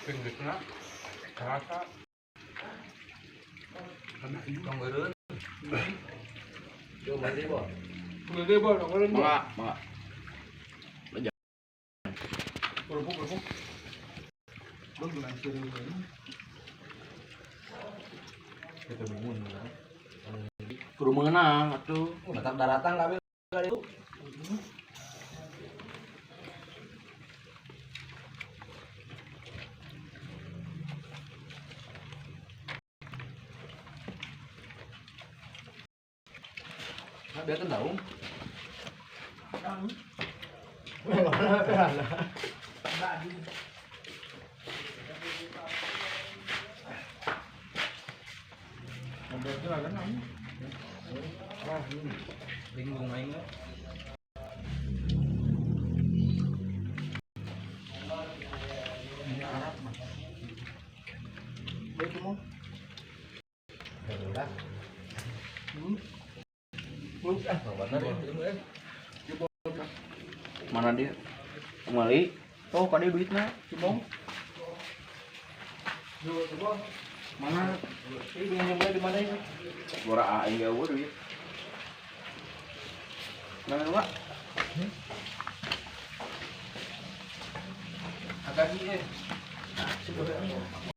pinggirnya terasa Tong beureun. Yo mandi bo. gede bol kemarin Mangga. kerupuk bang bilang serius ini kita bingung kan Kudu mengenang atuh. Batak daratan kami kali itu. Nah, biar tahu. Bingung aing mah. Ini Arab mah. Baik mau. Ya udah. Bener ya. Mana dia? Kembali. Oh, kade duitna, Cibong. Mana? ini pinjam gue di mana ini Bora aing ge eueuh duit. Mana Pak? Agak gini. sebenarnya